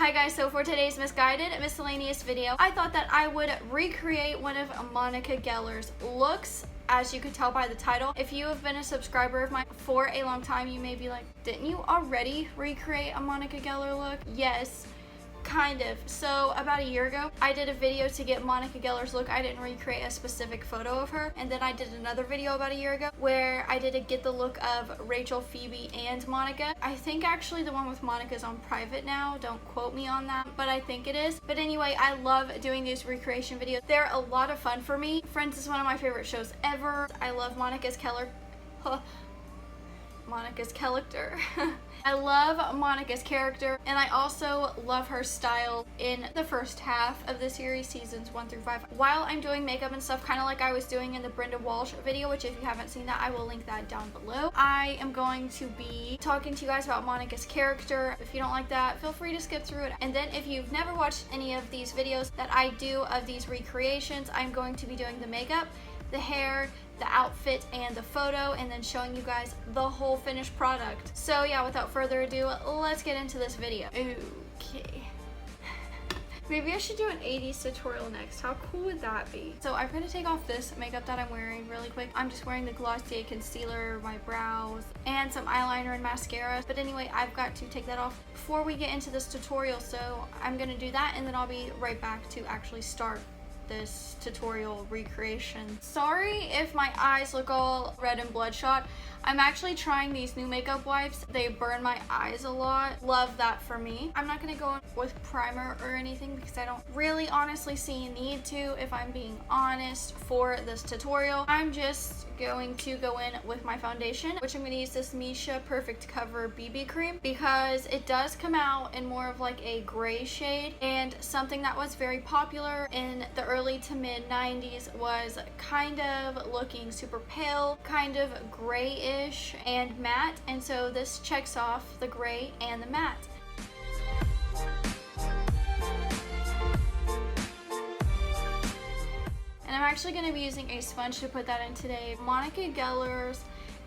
Hi guys, so for today's misguided miscellaneous video, I thought that I would recreate one of Monica Geller's looks. As you could tell by the title, if you have been a subscriber of mine for a long time, you may be like, didn't you already recreate a Monica Geller look? Yes, kind of. So about a year ago, I did a video to get Monica Geller's look. I didn't recreate a specific photo of her. And then I did another video about a year ago where I did a get the look of Rachel, Phoebe, and Monica. I think actually the one with Monica is on private now. Don't quote me on that, but I think it is. But anyway, I love doing these recreation videos. They're a lot of fun for me. Friends is one of my favorite shows ever. I love Monica's character. I love Monica's character, and I also love her style in the first half of the series, seasons 1 through 5. While I'm doing makeup and stuff, kind of like I was doing in the Brenda Walsh video, which if you haven't seen that, I will link that down below. I am going to be talking to you guys about Monica's character. If you don't like that, feel free to skip through it. And then if you've never watched any of these videos that I do of these recreations, I'm going to be doing the makeup, the hair, the outfit, and the photo, and then showing you guys the whole finished product. So yeah, without further ado, let's get into this video. Okay. Maybe I should do an 80s tutorial next. How cool would that be? So I'm gonna take off this makeup that I'm wearing really quick. I'm just wearing the Glossier concealer, my brows, and some eyeliner and mascara. But anyway, I've got to take that off before we get into this tutorial. So I'm gonna do that, and then I'll be right back to actually start this tutorial recreation. Sorry if my eyes look all red and bloodshot. I'm actually trying these new makeup wipes. They burn my eyes a lot. Love that for me. I'm not gonna go in with primer or anything because I don't really honestly see a need to, if I'm being honest, for this tutorial. I'm just going to go in with my foundation, which I'm going to use this Misha Perfect Cover BB cream because it does come out in more of like a gray shade, and something that was very popular in the early to mid 90s was kind of looking super pale, kind of grayish and matte, and so this checks off the gray and the matte. And I'm actually going to be using a sponge to put that in today. Monica Geller's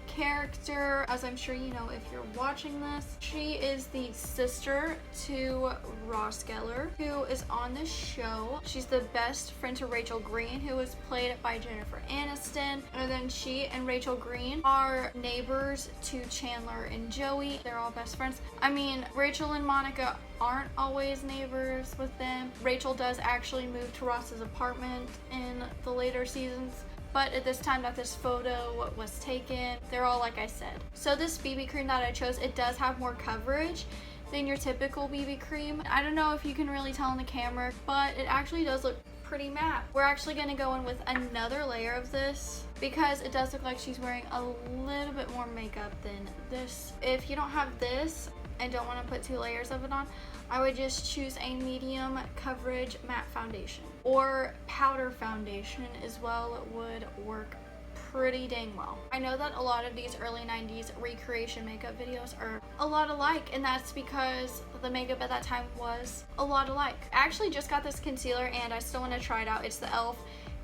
character, as I'm sure you know if you're watching this, she is the sister to Ross Geller, who is on this show. She's the best friend to Rachel Green, who was played by Jennifer Aniston. And then she and Rachel Green are neighbors to Chandler and Joey. They're all best friends. I mean, Rachel and Monica aren't always neighbors with them. Rachel does actually move to Ross's apartment in the later seasons, but at this time that this photo was taken, they're all like I said. So this BB cream that I chose, it does have more coverage than your typical BB cream. I don't know if you can really tell in the camera, but it actually does look pretty matte. We're actually going to go in with another layer of this because it does look like she's wearing a little bit more makeup than this. If you don't have this and don't want to put 2 layers of it on, I would just choose a medium coverage matte foundation, or powder foundation as well. It would work pretty dang well. I know that a lot of these early 90s recreation makeup videos are a lot alike, and that's because the makeup at that time was a lot alike. I actually just got this concealer and I still want to try it out. It's the e.l.f.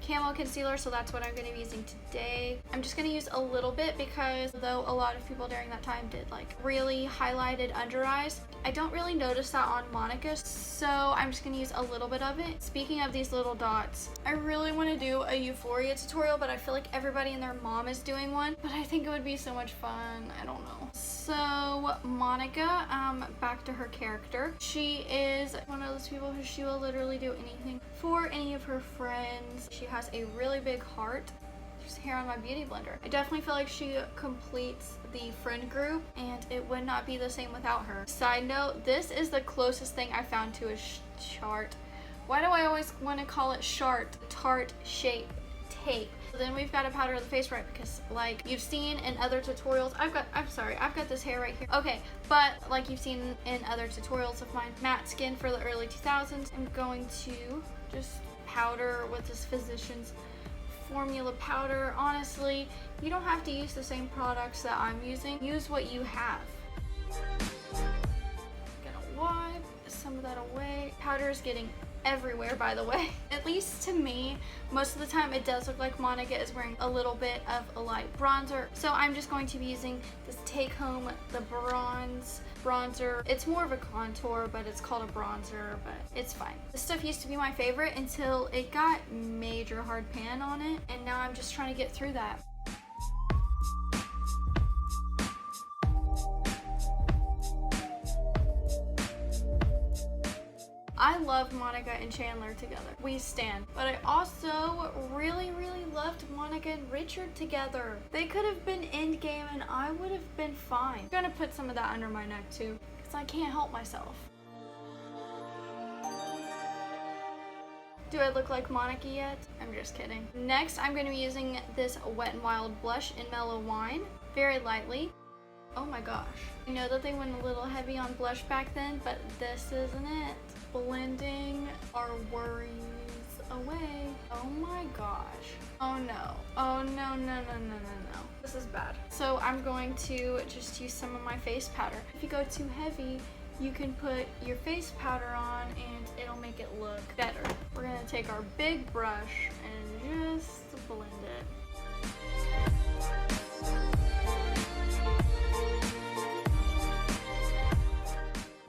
Camo concealer, so that's what I'm going to be using today. I'm just going to use a little bit because though a lot of people during that time did like really highlighted under eyes, I don't really notice that on Monica, so I'm just going to use a little bit of it. Speaking of these little dots, I really want to do a Euphoria tutorial, but I feel like everybody and their mom is doing one, but I think it would be so much fun. I don't know. So Monica, back to her character. She is one of those people who she will literally do anything for any of her friends. She has a really big heart. There's hair on my beauty blender. I definitely feel like she completes the friend group, and it would not be the same without her. Side note, this is the closest thing I found to a chart. Why do I always want to call it chart? Tarte Shape Tape. Then we've got to powder the face, right? Because like you've seen in other tutorials, I've got this hair right here. Okay, but like you've seen in other tutorials of mine, matte skin for the early 2000s. I'm going to just powder with this Physicians Formula powder. Honestly, you don't have to use the same products that I'm using. Use what you have. I'm gonna wipe some of that away. Powder is getting everywhere, by the way. At least to me, most of the time it does look like Monica is wearing a little bit of a light bronzer. So I'm just going to be using this Take Home the Bronze bronzer. It's more of a contour, but it's called a bronzer, but it's fine. This stuff used to be my favorite until it got major hard pan on it, and now I'm just trying to get through that. I love Monica and Chandler together. We stan. But I also really loved Monica and Richard together. They could have been endgame and I would have been fine. I'm gonna put some of that under my neck too, because I can't help myself. Do I look like Monica yet? I'm just kidding. Next, I'm gonna be using this Wet n Wild blush in Mellow Wine, very lightly. Oh my gosh. I know that they went a little heavy on blush back then, but this isn't it. Blending our worries away. Oh my gosh. Oh no. Oh no. This is bad. So I'm going to just use some of my face powder. If you go too heavy, you can put your face powder on and it'll make it look better. We're gonna take our big brush and just blend it.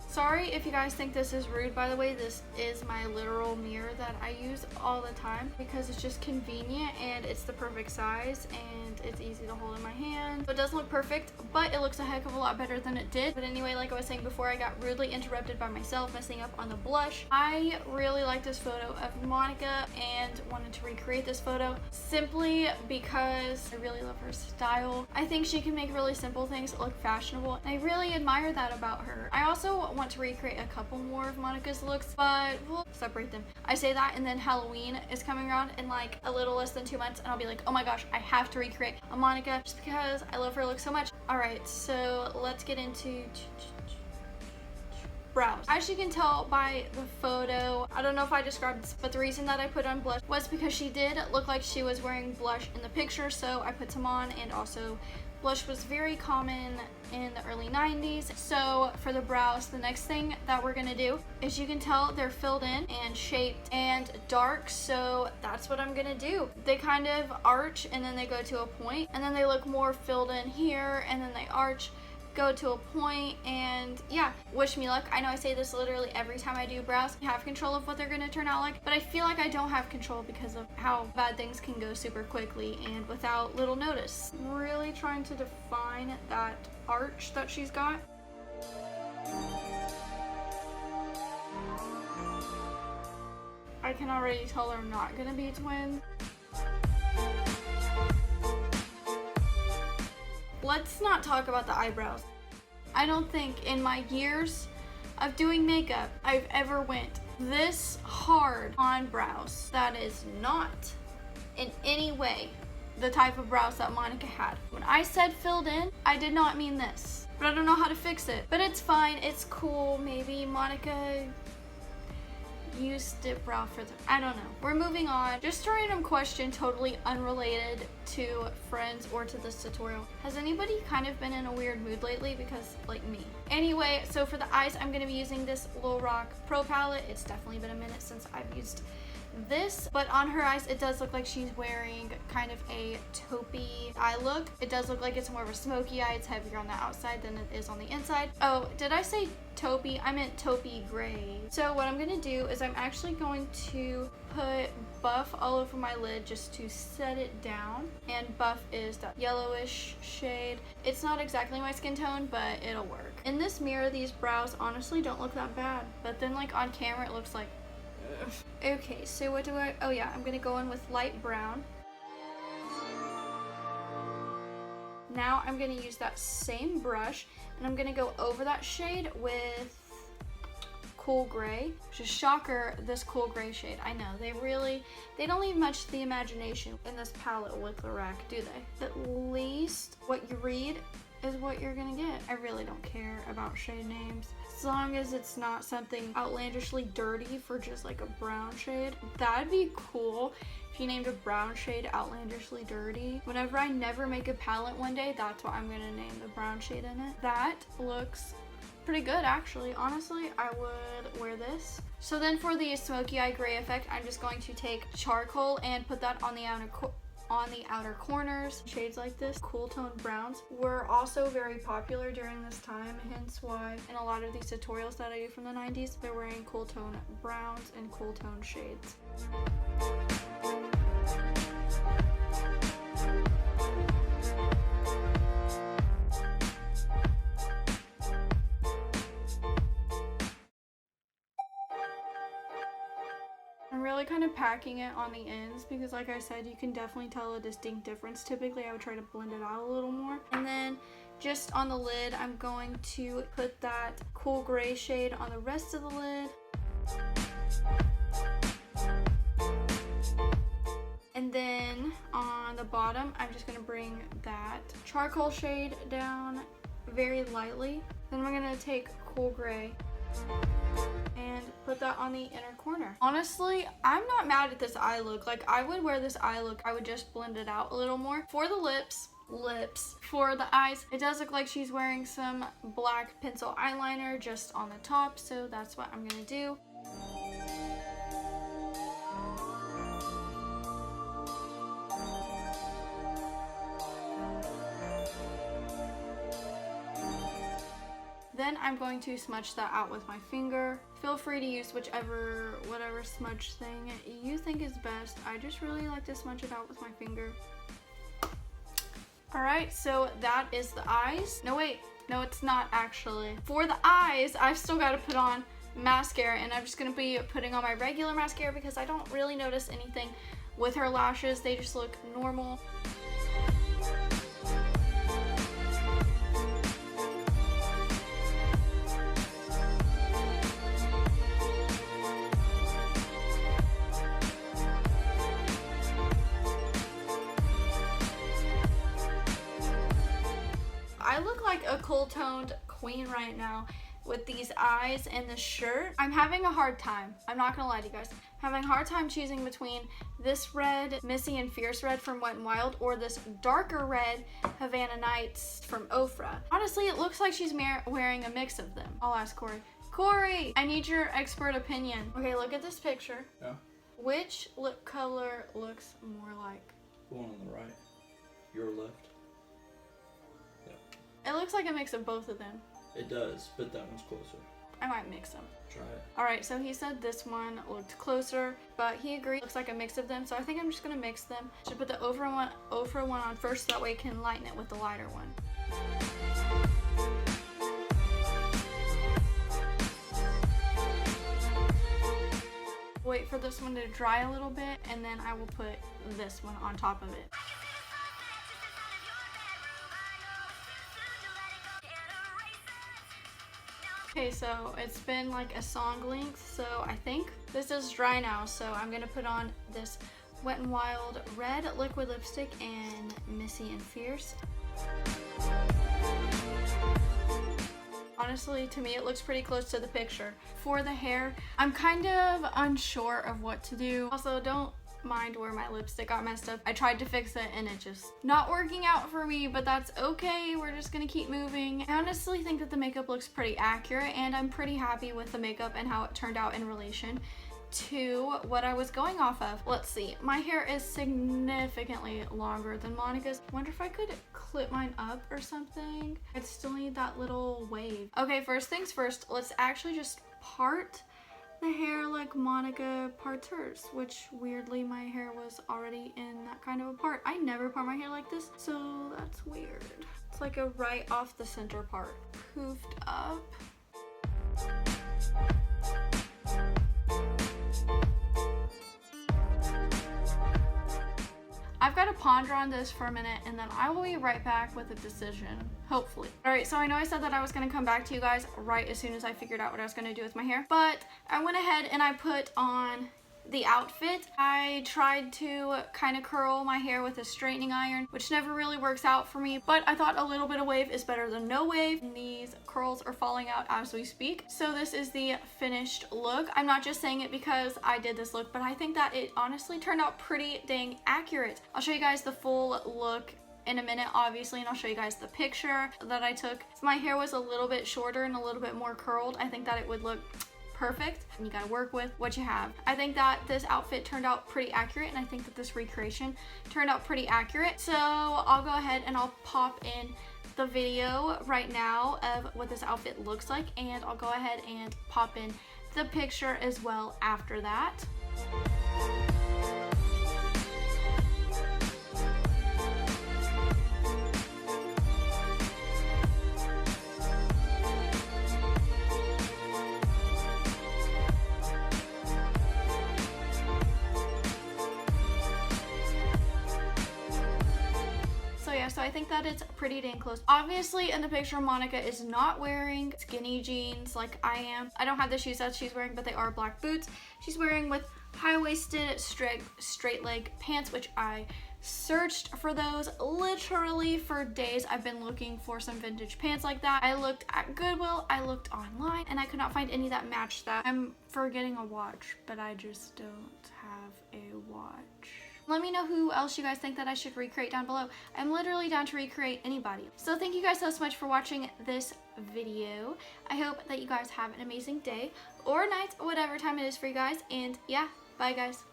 Sorry if you guys think this is rude, by the way. This is my literal mirror that I use all the time because it's just convenient and it's the perfect size and it's easy to hold in my hand. So it doesn't look perfect, but it looks a heck of a lot better than it did. But anyway, like I was saying before, I got rudely interrupted by myself messing up on the blush. I really like this photo of Monica and wanted to recreate this photo simply because I really love her style. I think she can make really simple things look fashionable, and I really admire that about her. I also want to recreate a couple more of Monica's looks, but we'll separate them. I say that, and then Halloween is coming around in like a little less than 2 months, and I'll be like, oh my gosh, I have to recreate a Monica just because I love her look so much. All right, so let's get into brows. As you can tell by the photo, I don't know if I described this, but the reason that I put on blush was because she did look like she was wearing blush in the picture, so I put some on, and also blush was very common in the early 90s. So for the brows, the next thing that we're gonna do is, you can tell they're filled in and shaped and dark, so that's what I'm gonna do. They kind of arch and then they go to a point, and then they look more filled in here, and then they arch, go to a point, and yeah, wish me luck. I know I say this literally every time I do brows. I have control of what they're gonna turn out like, but I feel like I don't have control because of how bad things can go super quickly and without little notice. I'm really trying to define that arch that she's got. I can already tell they're not gonna be twins. Let's not talk about the eyebrows. I don't think in my years of doing makeup I've ever went this hard on brows. That is not in any way the type of brows that Monica had. When I said filled in, I did not mean this, but I don't know how to fix it. But it's fine, it's cool. Maybe Monica used dip brow for the, I don't know. We're moving on. Just a random question, totally unrelated to Friends or to this tutorial. Has anybody kind of been in a weird mood lately? Because like me. Anyway, so for the eyes, I'm gonna be using this Lil Rock Pro palette. It's definitely been a minute since I've used this, but on her eyes it does look like she's wearing kind of a taupey eye look. It does look like it's more of a smoky eye. It's heavier on the outside than it is on the inside. Oh, did I say taupey? I meant taupey gray. So what I'm gonna do is I'm actually going to put Buff all over my lid just to set it down, and Buff is that yellowish shade. It's not exactly my skin tone, but it'll work. In this mirror, these brows honestly don't look that bad, but then like on camera it looks like okay, so what do I, oh yeah, I'm gonna go in with light brown. Now I'm gonna use that same brush and I'm gonna go over that shade with cool gray, which is shocker, this cool gray shade. I know, they don't leave much to the imagination in this palette with the rack, do they? At least what you read is what you're gonna get. I really don't care about shade names. As long as it's not something outlandishly dirty for just like a brown shade. That'd be cool if you named a brown shade outlandishly dirty. Whenever I never make a palette one day, that's what I'm gonna name the brown shade in it. That looks pretty good actually. Honestly, I would wear this. So then for the smoky eye gray effect, I'm just going to take charcoal and put that on the outer corners. Shades like this, cool tone browns, were also very popular during this time, hence why in a lot of these tutorials that I do from the 90s, they're wearing cool tone browns and cool tone shades. I'm really kind of packing it on the ends because like I said, you can definitely tell a distinct difference. Typically I would try to blend it out a little more. And then just on the lid, I'm going to put that cool gray shade on the rest of the lid. And then on the bottom, I'm just gonna bring that charcoal shade down very lightly. Then we're gonna take cool gray and put that on the inner corner. Honestly, I'm not mad at this eye look. Like, I would wear this eye look. I would just blend it out a little more. For the lips, for the eyes, it does look like she's wearing some black pencil eyeliner just on the top, so that's what I'm gonna do. Then I'm going to smudge that out with my finger. Feel free to use whatever smudge thing you think is best. I just really like to smudge it out with my finger. Alright, so that is the eyes. No wait, no it's not actually. For the eyes, I've still got to put on mascara, and I'm just going to be putting on my regular mascara because I don't really notice anything with her lashes. They just look normal. I look like a cool-toned queen right now with these eyes and this shirt. I'm having a hard time. I'm not gonna lie to you guys. I'm having a hard time choosing between this red, Missy and Fierce red from Wet n Wild, or this darker red, Havana Nights from Ofra. Honestly, it looks like she's wearing a mix of them. I'll ask Corey. Corey, I need your expert opinion. Okay, look at this picture. Yeah. Which lip color looks more like? The one on the right. Your left. It looks like a mix of both of them. It does, but that one's closer. I might mix them. Try it. Alright, so he said this one looked closer, but he agreed. Looks like a mix of them, so I think I'm just gonna mix them. Should put the Ofra one on first, that way it can lighten it with the lighter one. Wait for this one to dry a little bit, and then I will put this one on top of it. Okay, so it's been like a song length, so I think this is dry now, so I'm gonna put on this Wet n Wild red liquid lipstick and Missy and Fierce. Honestly, to me, it looks pretty close to the picture. For the hair, I'm kind of unsure of what to do. Also, don't mind where my lipstick got messed up. I tried to fix it and it just not working out for me, but that's okay. We're just gonna keep moving. I honestly think that the makeup looks pretty accurate, and I'm pretty happy with the makeup and how it turned out in relation to what I was going off of. Let's see, my hair is significantly longer than Monica's. Wonder if I could clip mine up or something. I'd still need that little wave. Okay, first things first, let's actually just part the hair like Monica parts hers, which weirdly my hair was already in that kind of a part. I never part my hair like this, so that's weird. It's like a right off the center part, poofed up. I've got to ponder on this for a minute, and then I will be right back with a decision, hopefully. Alright, so I know I said that I was going to come back to you guys right as soon as I figured out what I was going to do with my hair, but I went ahead and I put on the outfit. I tried to kind of curl my hair with a straightening iron, which never really works out for me, but I thought a little bit of wave is better than no wave. And these curls are falling out as we speak. So this is the finished look. I'm not just saying it because I did this look, but I think that it honestly turned out pretty dang accurate. I'll show you guys the full look in a minute, obviously, and I'll show you guys the picture that I took. If my hair was a little bit shorter and a little bit more curled, I think that it would look perfect. And you gotta work with what you have. I think that this outfit turned out pretty accurate, and I think that this recreation turned out pretty accurate. So I'll go ahead and I'll pop in the video right now of what this outfit looks like, and I'll go ahead and pop in the picture as well after that. So I think that it's pretty dang close. Obviously in the picture, Monica is not wearing skinny jeans like I am. I don't have the shoes that she's wearing, but they are black boots. She's wearing with high-waisted straight leg pants, which I searched for those literally for days. I've been looking for some vintage pants like that. I looked at Goodwill, I looked online, and I could not find any that matched that. I'm forgetting a watch, but I just don't have a watch. Let me know who else you guys think that I should recreate down below. I'm literally down to recreate anybody. So thank you guys so much for watching this video. I hope that you guys have an amazing day or night, whatever time it is for you guys. And yeah, bye guys.